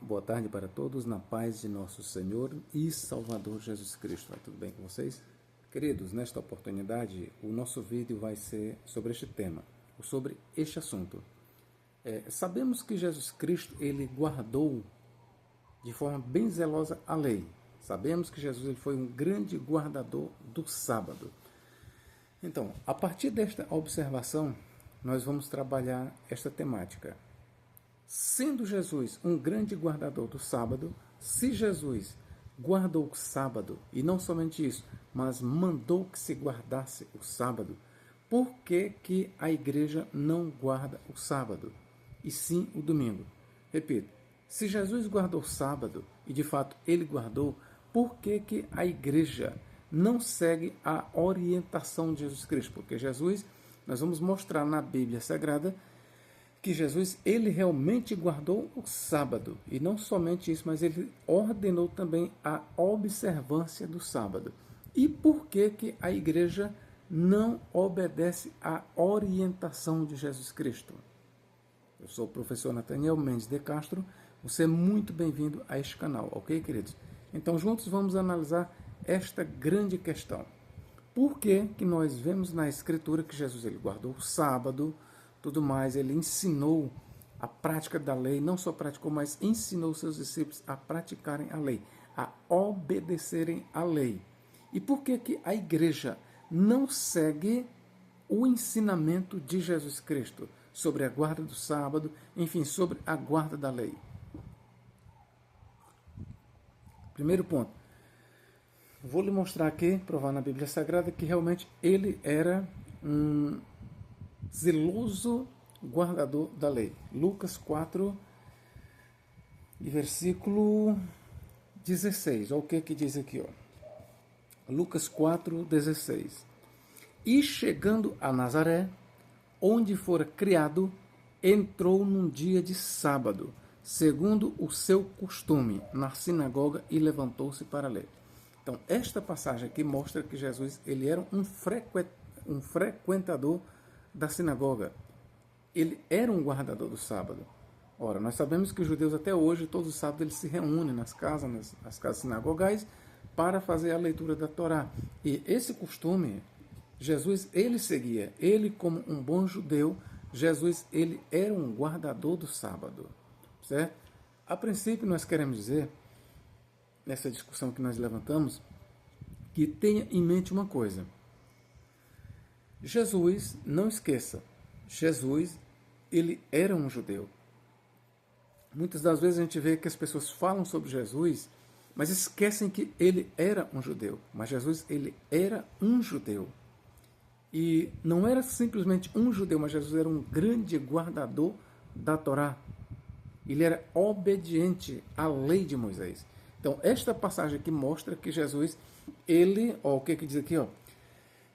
Boa tarde para todos, na paz de nosso Senhor e Salvador Jesus Cristo. Vai tudo bem com vocês? Queridos, nesta oportunidade, o nosso vídeo vai ser sobre este tema, ou sobre este assunto. Sabemos que Jesus Cristo, ele guardou de forma bem zelosa a lei. Sabemos que Jesus ele foi um grande guardador do sábado. Então, a partir desta observação, nós vamos trabalhar esta temática. Sendo Jesus um grande guardador do sábado, se Jesus guardou o sábado, e não somente isso, mas mandou que se guardasse o sábado, por que que a igreja não guarda o sábado, e sim o domingo? Repito, se Jesus guardou o sábado, e de fato ele guardou, por que que a igreja não segue a orientação de Jesus Cristo? Porque Jesus, nós vamos mostrar na Bíblia Sagrada, que Jesus ele realmente guardou o sábado, e não somente isso, mas ele ordenou também a observância do sábado. E por que que a igreja não obedece à orientação de Jesus Cristo? Eu sou o professor Nathaniel Mendes de Castro, você é muito bem-vindo a este canal, ok, queridos? Então juntos vamos analisar esta grande questão. Por que que nós vemos na Escritura que Jesus ele guardou o sábado, tudo mais, ele ensinou a prática da lei, não só praticou, mas ensinou seus discípulos a praticarem a lei, a obedecerem à lei. E por que que a igreja não segue o ensinamento de Jesus Cristo sobre a guarda do sábado, enfim, sobre a guarda da lei? Primeiro ponto, vou lhe mostrar aqui, provar na Bíblia Sagrada, que realmente ele era um zeloso guardador da lei. Lucas 4, versículo 16. Olha o que diz aqui. Lucas 4, 16. E chegando a Nazaré, onde fora criado, entrou num dia de sábado, segundo o seu costume, na sinagoga, e levantou-se para ler. Então, esta passagem aqui mostra que Jesus ele era um frequentador da sinagoga. Ele era um guardador do sábado. Ora, nós sabemos que os judeus até hoje, todos os sábados, eles se reúnem nas casas sinagogais para fazer a leitura da Torá. E esse costume, Jesus, ele seguia. Ele, como um bom judeu, Jesus, ele era um guardador do sábado. Certo? A princípio, nós queremos dizer, nessa discussão que nós levantamos, que tenha em mente uma coisa. Jesus, não esqueça, Jesus, ele era um judeu. Muitas das vezes a gente vê que as pessoas falam sobre Jesus, mas esquecem que ele era um judeu. Mas Jesus, ele era um judeu. E não era simplesmente um judeu, mas Jesus era um grande guardador da Torá. Ele era obediente à lei de Moisés. Então, esta passagem aqui mostra que Jesus, ele, o que diz aqui,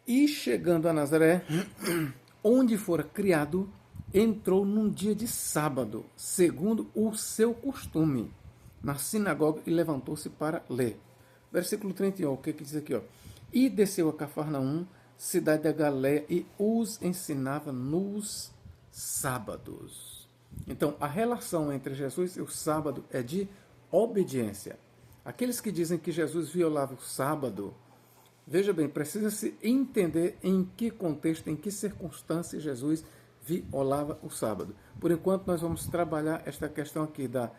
e chegando a Nazaré, onde fora criado, entrou num dia de sábado, segundo o seu costume, na sinagoga, e levantou-se para ler. Versículo 31, o que diz aqui? E desceu a Cafarnaum, cidade da Galileia, e os ensinava nos sábados. Então, a relação entre Jesus e o sábado é de obediência. Aqueles que dizem que Jesus violava o sábado, veja bem, precisa-se entender em que contexto, em que circunstância Jesus violava o sábado. Por enquanto, nós vamos trabalhar esta questão aqui da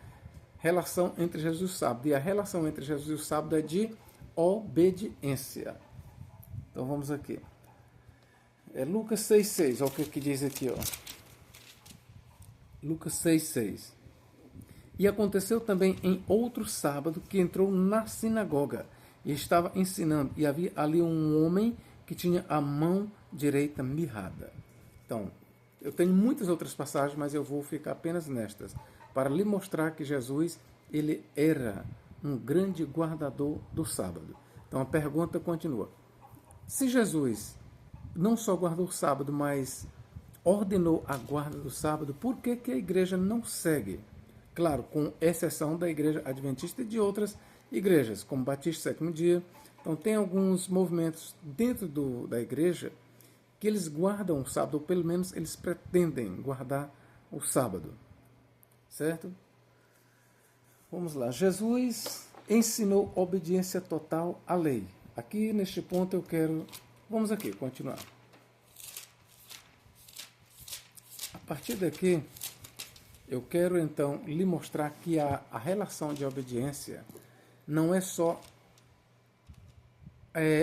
relação entre Jesus e o sábado. E a relação entre Jesus e o sábado é de obediência. Então, vamos aqui. Lucas 6,6. Olha o que diz aqui. Lucas 6,6. E aconteceu também em outro sábado que entrou na sinagoga e estava ensinando, e havia ali um homem que tinha a mão direita mirrada. Então, eu tenho muitas outras passagens, mas eu vou ficar apenas nestas, para lhe mostrar que Jesus, ele era um grande guardador do sábado. Então, a pergunta continua. Se Jesus não só guardou o sábado, mas ordenou a guarda do sábado, por que que a igreja não segue? Claro, com exceção da igreja adventista e de outras igrejas, como Batista Sétimo Dia. Então, tem alguns movimentos dentro da igreja que eles guardam o sábado, ou pelo menos eles pretendem guardar o sábado. certo? Vamos lá. Jesus ensinou obediência total à lei. Aqui, neste ponto, eu quero... Vamos aqui, continuar. A partir daqui, eu quero, então, lhe mostrar que a relação de obediência não é só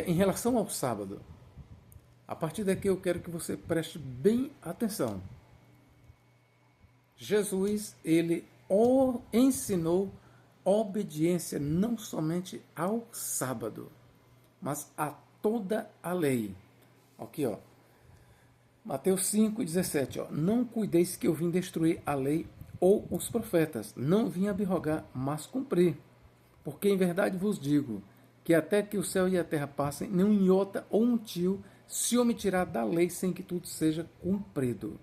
em relação ao sábado. A partir daqui, eu quero que você preste bem atenção. Jesus, ele ensinou obediência não somente ao sábado, mas a toda a lei. Aqui, ó. Mateus 5,17. Não cuideis que eu vim destruir a lei ou os profetas. Não vim abrogar, mas cumprir. Porque em verdade vos digo que até que o céu e a terra passem, nenhum iota ou um tio se omitirá da lei sem que tudo seja cumprido.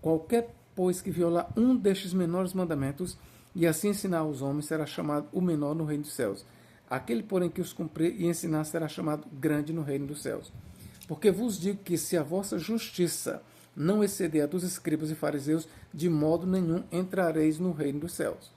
Qualquer, pois, que violar um destes menores mandamentos e assim ensinar aos homens, será chamado o menor no reino dos céus. Aquele, porém, que os cumprir e ensinar, será chamado grande no reino dos céus. Porque vos digo que se a vossa justiça não exceder a dos escribas e fariseus, de modo nenhum entrareis no reino dos céus.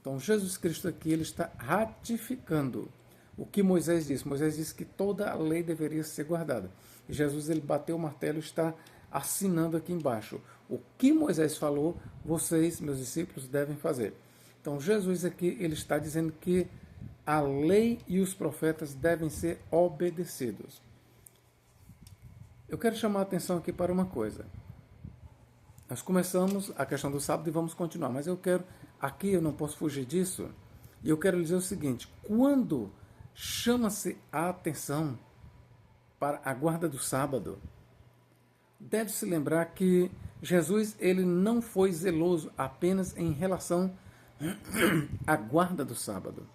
Então, Jesus Cristo aqui, ele está ratificando o que Moisés disse. Moisés disse que toda a lei deveria ser guardada. E Jesus, ele bateu o martelo e está assinando aqui embaixo. O que Moisés falou, vocês, meus discípulos, devem fazer. Então, Jesus aqui, ele está dizendo que a lei e os profetas devem ser obedecidos. Eu quero chamar a atenção aqui para uma coisa. Nós começamos a questão do sábado e vamos continuar, mas aqui eu não posso fugir disso, e eu quero dizer o seguinte: quando chama-se a atenção para a guarda do sábado, deve-se lembrar que Jesus, ele não foi zeloso apenas em relação à guarda do sábado.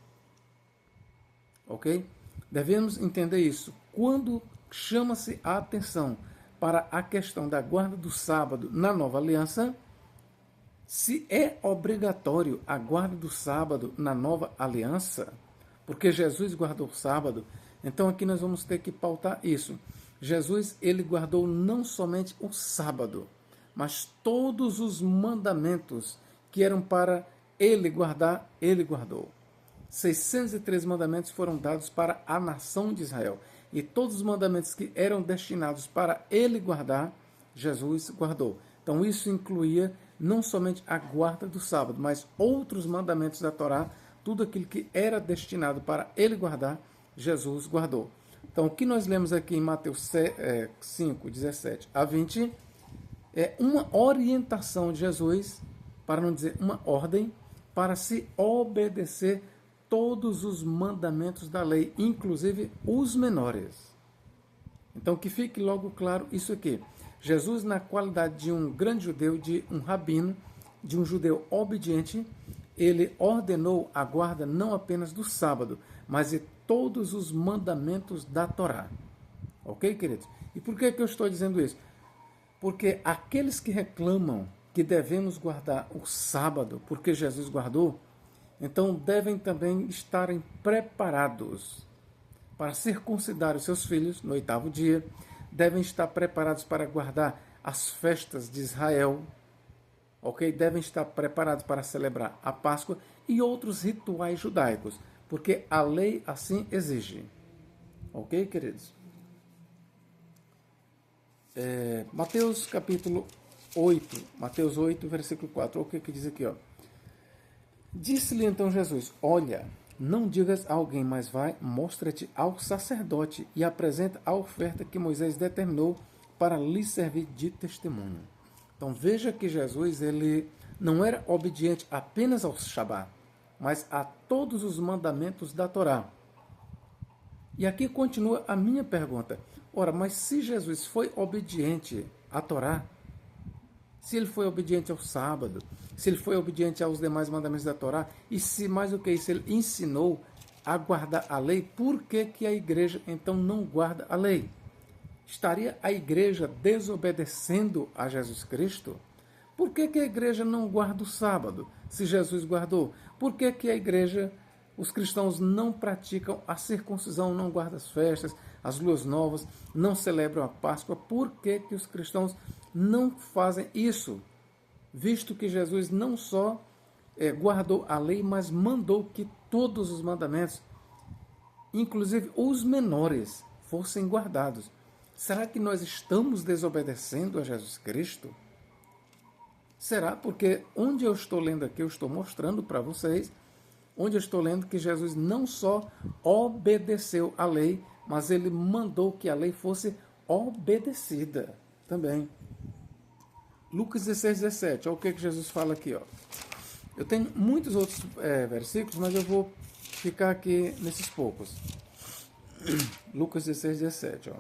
Ok? Devemos entender isso. Quando chama-se a atenção para a questão da guarda do sábado na nova aliança, se é obrigatório a guarda do sábado na nova aliança, porque Jesus guardou o sábado, então aqui nós vamos ter que pautar isso. Jesus, ele guardou não somente o sábado, mas todos os mandamentos que eram para ele guardar, ele guardou. 603 mandamentos foram dados para a nação de Israel. E todos os mandamentos que eram destinados para ele guardar, Jesus guardou. Então isso incluía não somente a guarda do sábado, mas outros mandamentos da Torá, tudo aquilo que era destinado para ele guardar, Jesus guardou. Então o que nós lemos aqui em Mateus 5, 17 a 20, é uma orientação de Jesus, para não dizer uma ordem, para se obedecer todos os mandamentos da lei, inclusive os menores. Então, que fique logo claro isso aqui. Jesus, na qualidade de um grande judeu, de um rabino, de um judeu obediente, ele ordenou a guarda não apenas do sábado, mas de todos os mandamentos da Torá. Ok, queridos? E por que eu estou dizendo isso? Porque aqueles que reclamam que devemos guardar o sábado, porque Jesus guardou, então devem também estarem preparados para circuncidar os seus filhos no 8º dia, devem estar preparados para guardar as festas de Israel, ok? Devem estar preparados para celebrar a Páscoa e outros rituais judaicos, porque a lei assim exige. Ok, queridos? Mateus capítulo 8, Mateus 8, versículo 4, o que diz aqui, ó? Disse-lhe então Jesus: olha, não digas a alguém, mas vai, mostra-te ao sacerdote e apresenta a oferta que Moisés determinou para lhe servir de testemunho. Então veja que Jesus, ele não era obediente apenas ao Shabat, mas a todos os mandamentos da Torá. E aqui continua a minha pergunta. Ora, mas se Jesus foi obediente à Torá, se ele foi obediente ao sábado, se ele foi obediente aos demais mandamentos da Torá, e se mais do que isso ele ensinou a guardar a lei, por que a igreja então não guarda a lei? Estaria a igreja desobedecendo a Jesus Cristo? Por que a igreja não guarda o sábado, se Jesus guardou? Por que a igreja, os cristãos não praticam a circuncisão, não guardam as festas, as luas novas, não celebram a Páscoa? Por que os cristãos não fazem isso? Visto que Jesus não só guardou a lei, mas mandou que todos os mandamentos, inclusive os menores, fossem guardados. Será que nós estamos desobedecendo a Jesus Cristo? Será? Porque onde eu estou lendo aqui, eu estou mostrando para vocês, onde eu estou lendo que Jesus não só obedeceu a lei, mas ele mandou que a lei fosse obedecida também. Lucas 16, 17, olha o que Jesus fala aqui. Ó. Eu tenho muitos outros versículos, mas eu vou ficar aqui nesses poucos. Lucas 16, 17. Ó.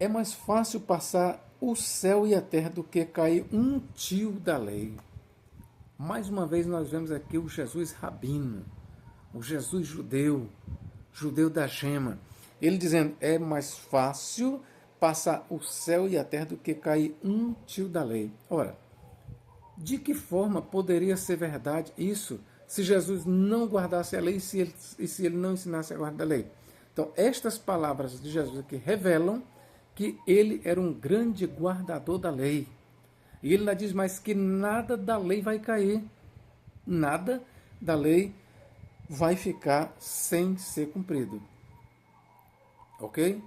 É mais fácil passar o céu e a terra do que cair um tio da lei. Mais uma vez nós vemos aqui o Jesus rabino, o Jesus judeu, judeu da gema. Ele dizendo, é mais fácil passar o céu e a terra do que cair um tio da lei. Ora, de que forma poderia ser verdade isso se Jesus não guardasse a lei e se ele não ensinasse a guardar a lei? Então, estas palavras de Jesus aqui revelam que ele era um grande guardador da lei. E ele ainda diz mais que nada da lei vai cair. Nada da lei vai ficar sem ser cumprido. Ok?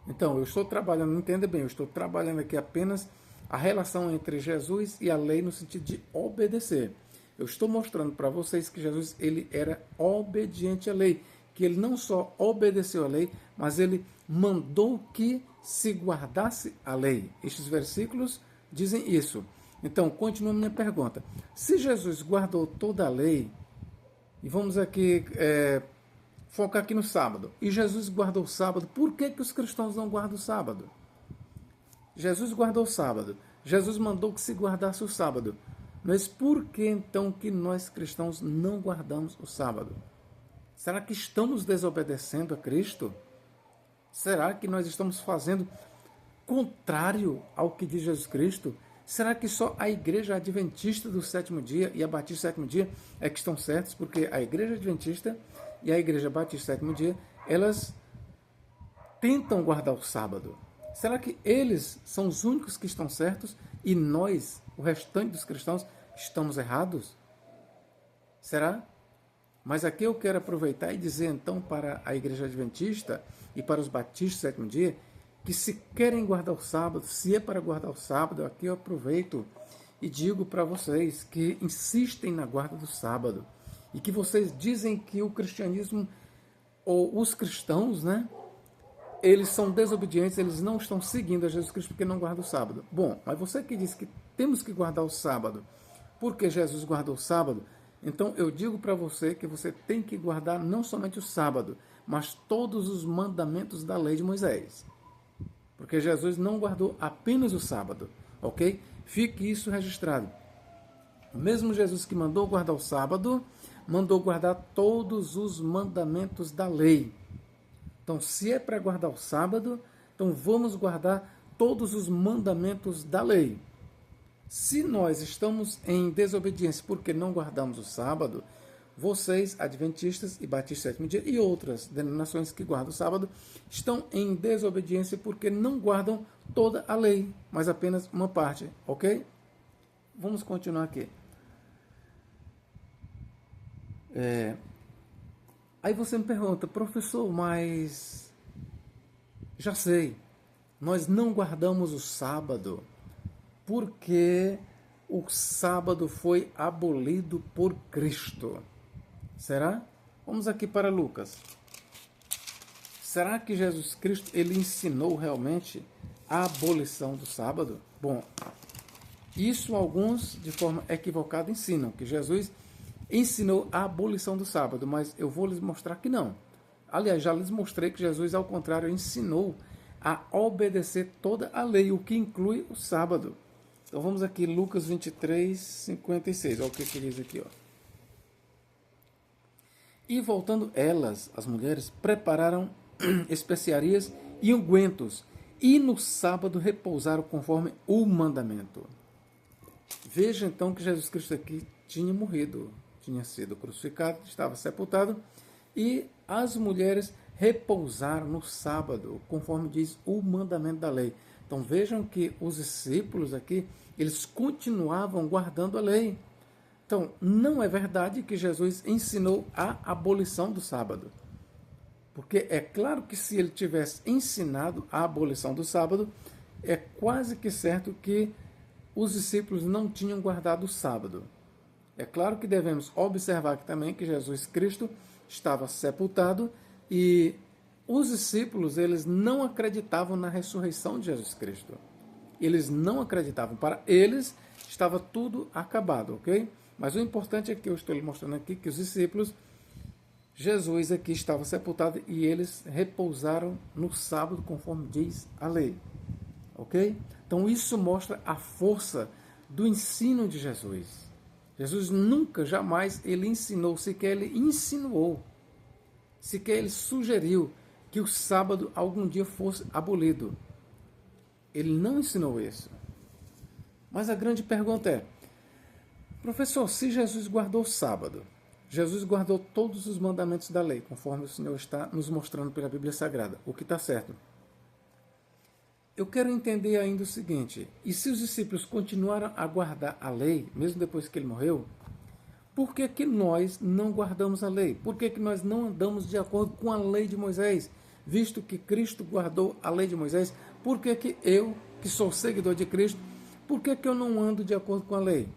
Então, eu estou trabalhando, entenda bem, eu estou trabalhando aqui apenas a relação entre Jesus e a lei no sentido de obedecer. Eu estou mostrando para vocês que Jesus ele era obediente à lei, que ele não só obedeceu à lei, mas ele mandou que se guardasse a lei. Estes versículos dizem isso. Então, continua a minha pergunta. Se Jesus guardou toda a lei, e vamos aqui focar aqui no sábado, e Jesus guardou o sábado, por que os cristãos não guardam o sábado? Jesus guardou o sábado. Jesus mandou que se guardasse o sábado. Mas por que então que nós cristãos não guardamos o sábado? Será que estamos desobedecendo a Cristo? Será que nós estamos fazendo contrário ao que diz Jesus Cristo? Será que só a igreja adventista do sétimo dia e a batista do sétimo dia é que estão certos? Porque a igreja adventista e a igreja batista do sétimo dia, elas tentam guardar o sábado. Será que eles são os únicos que estão certos e nós, o restante dos cristãos, estamos errados? Será? Mas aqui eu quero aproveitar e dizer então para a igreja adventista e para os batistas do sétimo dia, que se querem guardar o sábado, se é para guardar o sábado, aqui eu aproveito e digo para vocês que insistem na guarda do sábado e que vocês dizem que o cristianismo, ou os cristãos, né, eles são desobedientes, eles não estão seguindo a Jesus Cristo porque não guardam o sábado. Bom, mas você que diz que temos que guardar o sábado porque Jesus guardou o sábado, então eu digo para você que você tem que guardar não somente o sábado, mas todos os mandamentos da lei de Moisés. Porque Jesus não guardou apenas o sábado, ok? Fique isso registrado. O mesmo Jesus que mandou guardar o sábado, mandou guardar todos os mandamentos da lei. Então, se é para guardar o sábado, então vamos guardar todos os mandamentos da lei. Se nós estamos em desobediência porque não guardamos o sábado, vocês, adventistas e batistas do sétimo dia e outras denominações que guardam o sábado, estão em desobediência porque não guardam toda a lei, mas apenas uma parte, ok? Vamos continuar aqui. Aí você me pergunta, professor, mas já sei, nós não guardamos o sábado porque o sábado foi abolido por Cristo. Será? Vamos aqui para Lucas. Será que Jesus Cristo ele ensinou realmente a abolição do sábado? Bom, isso alguns de forma equivocada ensinam, que Jesus ensinou a abolição do sábado, mas eu vou lhes mostrar que não. Aliás, já lhes mostrei que Jesus, ao contrário, ensinou a obedecer toda a lei, o que inclui o sábado. Então vamos aqui, Lucas 23, 56. Olha o que diz aqui. Ó. E voltando elas, as mulheres, prepararam especiarias e ungüentos, e no sábado repousaram conforme o mandamento. Veja então que Jesus Cristo aqui tinha morrido, tinha sido crucificado, estava sepultado, e as mulheres repousaram no sábado, conforme diz o mandamento da lei. Então vejam que os discípulos aqui, Eles continuavam guardando a lei. Então, não é verdade que Jesus ensinou a abolição do sábado. Porque é claro que se ele tivesse ensinado a abolição do sábado, é quase que certo que os discípulos não tinham guardado o sábado. É claro que devemos observar aqui também que Jesus Cristo estava sepultado e os discípulos, eles não acreditavam na ressurreição de Jesus Cristo. Eles não acreditavam. Para eles, estava tudo acabado, ok? Mas o importante é que eu estou lhe mostrando aqui que os discípulos, Jesus aqui estava sepultado e eles repousaram no sábado, conforme diz a lei, ok? Então isso mostra a força do ensino de Jesus. Jesus nunca, jamais, ele ensinou, sequer ele insinuou, sequer ele sugeriu que o sábado algum dia fosse abolido. Ele não ensinou isso. Mas a grande pergunta é, professor, se Jesus guardou o sábado, Jesus guardou todos os mandamentos da lei, conforme o Senhor está nos mostrando pela Bíblia Sagrada, o que está certo. Eu quero entender ainda o seguinte, e se os discípulos continuaram a guardar a lei, mesmo depois que ele morreu, por que que nós não guardamos a lei? Por que que nós não andamos de acordo com a lei de Moisés? Visto que Cristo guardou a lei de Moisés, por que que eu, que sou seguidor de Cristo, por que que eu não ando de acordo com a lei?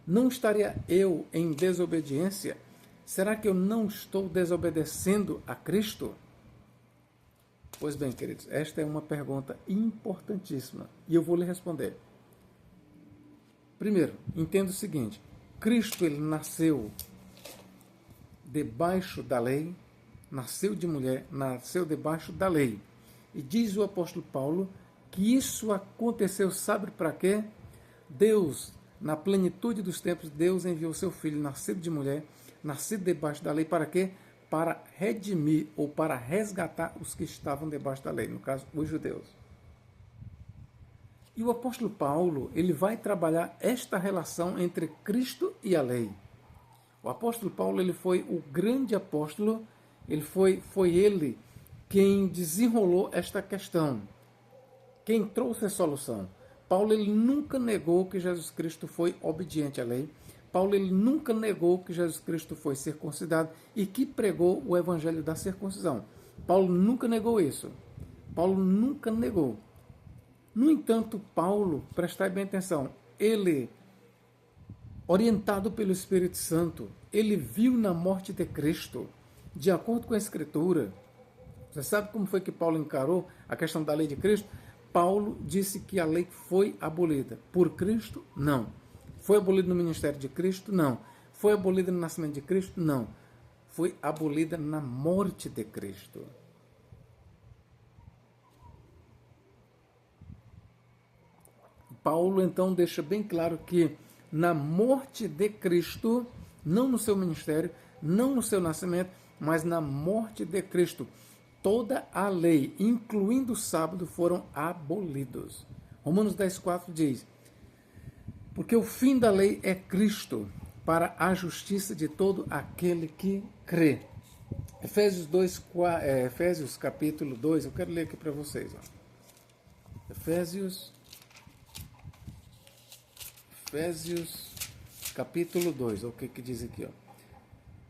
Não estaria eu em desobediência? Será que eu não estou desobedecendo a Cristo? Pois bem, queridos, esta é uma pergunta importantíssima e eu vou lhe responder. Primeiro, entenda o seguinte, Cristo ele nasceu debaixo da lei, nasceu de mulher, nasceu debaixo da lei. E diz o apóstolo Paulo que isso aconteceu, sabe para quê? Deus, na plenitude dos tempos, Deus enviou seu filho, nascido de mulher, nascido debaixo da lei, para quê? Para redimir ou para resgatar os que estavam debaixo da lei, no caso, os judeus. E o apóstolo Paulo, ele vai trabalhar esta relação entre Cristo e a lei. O apóstolo Paulo, ele foi o grande apóstolo, foi ele quem desenrolou esta questão, quem trouxe a solução. Paulo, ele nunca negou que Jesus Cristo foi obediente à lei. Paulo, ele nunca negou que Jesus Cristo foi circuncidado e que pregou o evangelho da circuncisão. Paulo nunca negou isso. Paulo nunca negou. No entanto, Paulo, prestai bem atenção, ele, orientado pelo Espírito Santo, ele viu na morte de Cristo, de acordo com a Escritura. Você sabe como foi que Paulo encarou a questão da lei de Cristo? Paulo disse que a lei foi abolida. Por Cristo? Não. Foi abolida no ministério de Cristo? Não. Foi abolida no nascimento de Cristo? Não. Foi abolida na morte de Cristo. Paulo, então, deixa bem claro que na morte de Cristo, não no seu ministério, não no seu nascimento, mas na morte de Cristo, toda a lei, incluindo o sábado, foram abolidos. Romanos 10,4 diz, porque o fim da lei é Cristo, para a justiça de todo aquele que crê. Efésios capítulo 2, eu quero ler aqui para vocês. Ó. Efésios capítulo 2, o que diz aqui? Ó.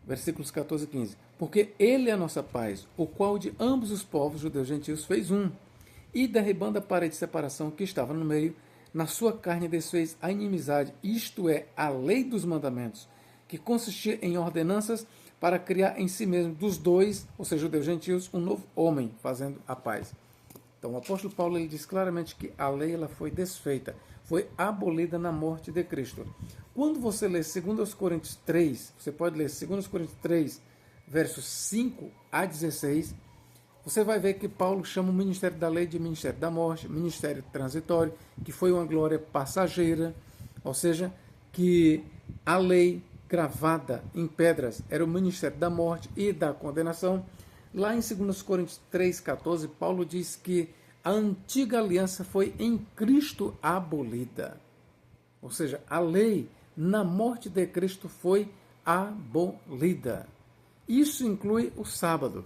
Versículos 14 e 15. Porque ele é a nossa paz, o qual de ambos os povos, judeus e gentios, fez um, e derribando a parede de separação que estava no meio, na sua carne desfez a inimizade, isto é, a lei dos mandamentos, que consistia em ordenanças para criar em si mesmo dos dois, ou seja, judeus e gentios, um novo homem, fazendo a paz. Então o apóstolo Paulo ele diz claramente que a lei ela foi desfeita, foi abolida na morte de Cristo. Quando você lê 2 Coríntios 3, você pode ler 2 Coríntios 3, versos 5 a 16, você vai ver que Paulo chama o ministério da lei de ministério da morte, ministério transitório, que foi uma glória passageira, ou seja, que a lei gravada em pedras era o ministério da morte e da condenação. Lá em 2 Coríntios 3,14, Paulo diz que a antiga aliança foi em Cristo abolida. Ou seja, a lei na morte de Cristo foi abolida. Isso inclui o sábado.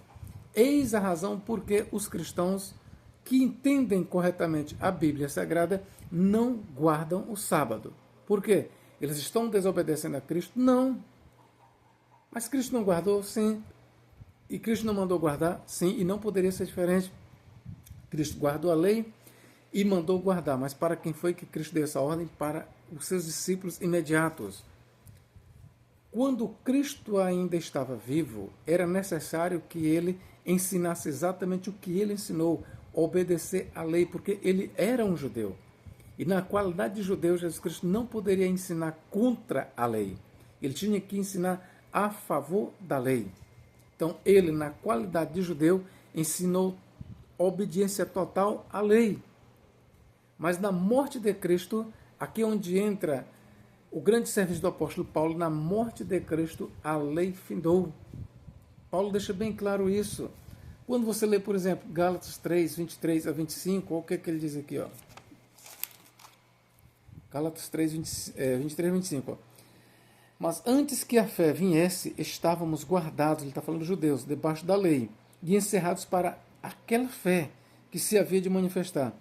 Eis a razão por que os cristãos que entendem corretamente a Bíblia Sagrada não guardam o sábado. Por quê? Eles estão desobedecendo a Cristo? Não. Mas Cristo não guardou? Sim. E Cristo não mandou guardar? Sim. E não poderia ser diferente. Cristo guardou a lei e mandou guardar. Mas para quem foi que Cristo deu essa ordem? Para os seus discípulos imediatos. Quando Cristo ainda estava vivo, era necessário que ele ensinasse exatamente o que ele ensinou, obedecer à lei, porque ele era um judeu. E na qualidade de judeu, Jesus Cristo não poderia ensinar contra a lei. Ele tinha que ensinar a favor da lei. Então, ele, na qualidade de judeu, ensinou obediência total à lei. Mas na morte de Cristo, aqui é onde entra o grande serviço do apóstolo Paulo, na morte de Cristo, a lei findou. Paulo deixa bem claro isso. Quando você lê, por exemplo, Gálatas 3, 23 a 25, olha o que ele diz aqui, ó. Gálatas 3, 23 a 25. Ó. Mas antes que a fé viesse, estávamos guardados, ele está falando dos judeus, debaixo da lei, e encerrados para aquela fé que se havia de manifestar.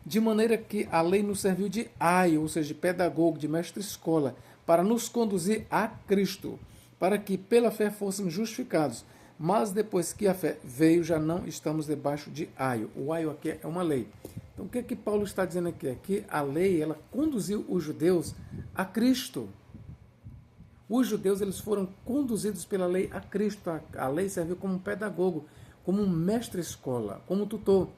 De maneira que a lei nos serviu de aio, ou seja, de pedagogo, de mestre-escola, para nos conduzir a Cristo, para que pela fé fôssemos justificados. Mas depois que a fé veio, já não estamos debaixo de aio. O aio aqui é uma lei. Então, o que é que Paulo está dizendo aqui? É que a lei, ela conduziu os judeus a Cristo. Os judeus, eles foram conduzidos pela lei a Cristo. A lei serviu como um pedagogo, como um mestre-escola, como um tutor.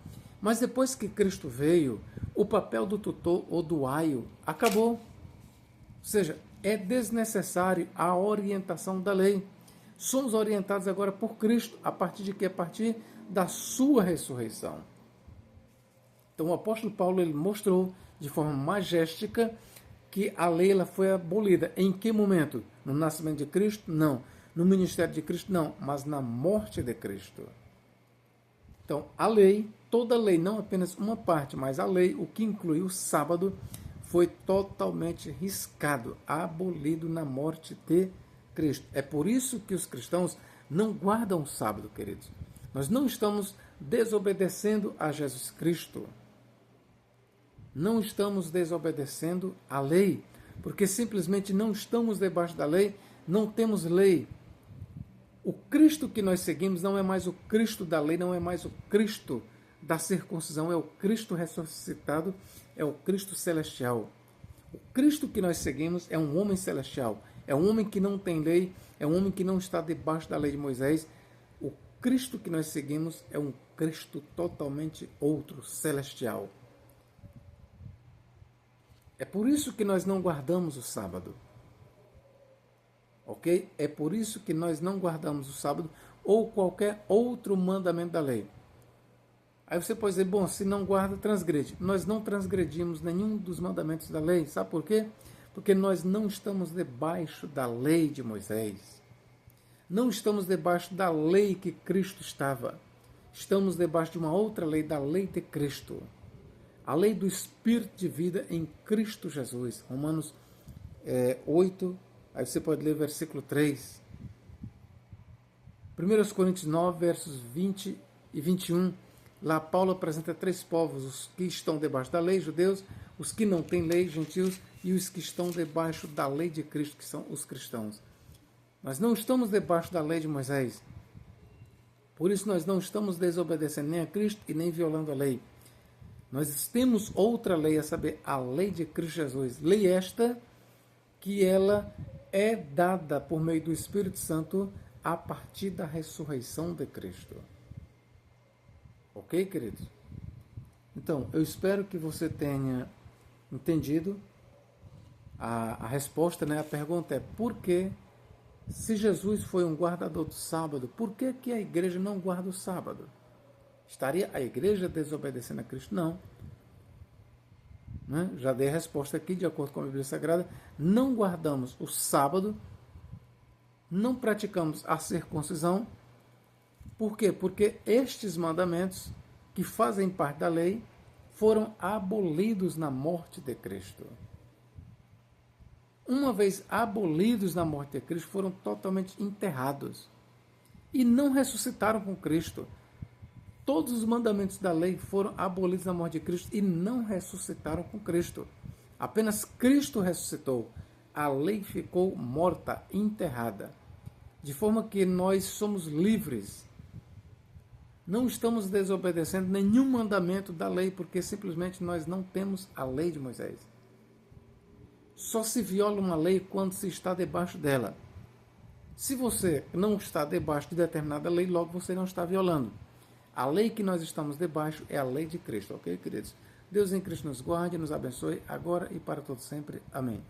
Mas depois que Cristo veio, o papel do tutor ou do aio acabou. Ou seja, é desnecessário a orientação da lei. Somos orientados agora por Cristo. A partir de quê? A partir da sua ressurreição. Então o apóstolo Paulo ele mostrou de forma magéstica que a lei ela foi abolida. Em que momento? No nascimento de Cristo? Não. No ministério de Cristo? Não. Mas na morte de Cristo. Então a lei, toda a lei, não apenas uma parte, mas a lei, o que inclui o sábado, foi totalmente riscado, abolido na morte de Cristo. É por isso que os cristãos não guardam o sábado, queridos. Nós não estamos desobedecendo a Jesus Cristo. Não estamos desobedecendo a lei, porque simplesmente não estamos debaixo da lei, não temos lei. O Cristo que nós seguimos não é mais o Cristo da lei, não é mais o Cristo da circuncisão, é o Cristo ressuscitado, é o Cristo celestial. O Cristo que nós seguimos é um homem celestial, é um homem que não tem lei, é um homem que não está debaixo da lei de Moisés. O Cristo que nós seguimos é um Cristo totalmente outro, celestial. É por isso que nós não guardamos o sábado. Ok? É por isso que nós não guardamos o sábado ou qualquer outro mandamento da lei. Aí você pode dizer, bom, se não guarda, transgride. Nós não transgredimos nenhum dos mandamentos da lei. Sabe por quê? Porque nós não estamos debaixo da lei de Moisés. Não estamos debaixo da lei que Cristo estava. Estamos debaixo de uma outra lei, da lei de Cristo. A lei do Espírito de vida em Cristo Jesus. Romanos 8, aí você pode ler versículo 3. 1 Coríntios 9, versos 20 e 21. Lá Paulo apresenta três povos, os que estão debaixo da lei, judeus, os que não têm lei, gentios, e os que estão debaixo da lei de Cristo, que são os cristãos. Nós não estamos debaixo da lei de Moisés. Por isso nós não estamos desobedecendo nem a Cristo e nem violando a lei. Nós temos outra lei, a saber, a lei de Cristo Jesus. Lei esta que ela é dada por meio do Espírito Santo a partir da ressurreição de Cristo. Ok, queridos? Então, eu espero que você tenha entendido a resposta, né? A pergunta é, por que, se Jesus foi um guardador do sábado, por que que a igreja não guarda o sábado? Estaria a igreja desobedecendo a Cristo? Não. Né? Já dei a resposta aqui, de acordo com a Bíblia Sagrada. Não guardamos o sábado, não praticamos a circuncisão. Por quê? Porque estes mandamentos, que fazem parte da lei, foram abolidos na morte de Cristo. Uma vez abolidos na morte de Cristo, foram totalmente enterrados. E não ressuscitaram com Cristo. todos os mandamentos da lei foram abolidos na morte de Cristo e não ressuscitaram com Cristo. Apenas Cristo ressuscitou. A lei ficou morta, enterrada. De forma que nós somos livres. Não estamos desobedecendo nenhum mandamento da lei, porque simplesmente nós não temos a lei de Moisés. Só se viola uma lei quando se está debaixo dela. Se você não está debaixo de determinada lei, logo você não está violando. A lei que nós estamos debaixo é a lei de Cristo, ok, queridos? Deus em Cristo nos guarde, nos abençoe, agora e para todo sempre. Amém.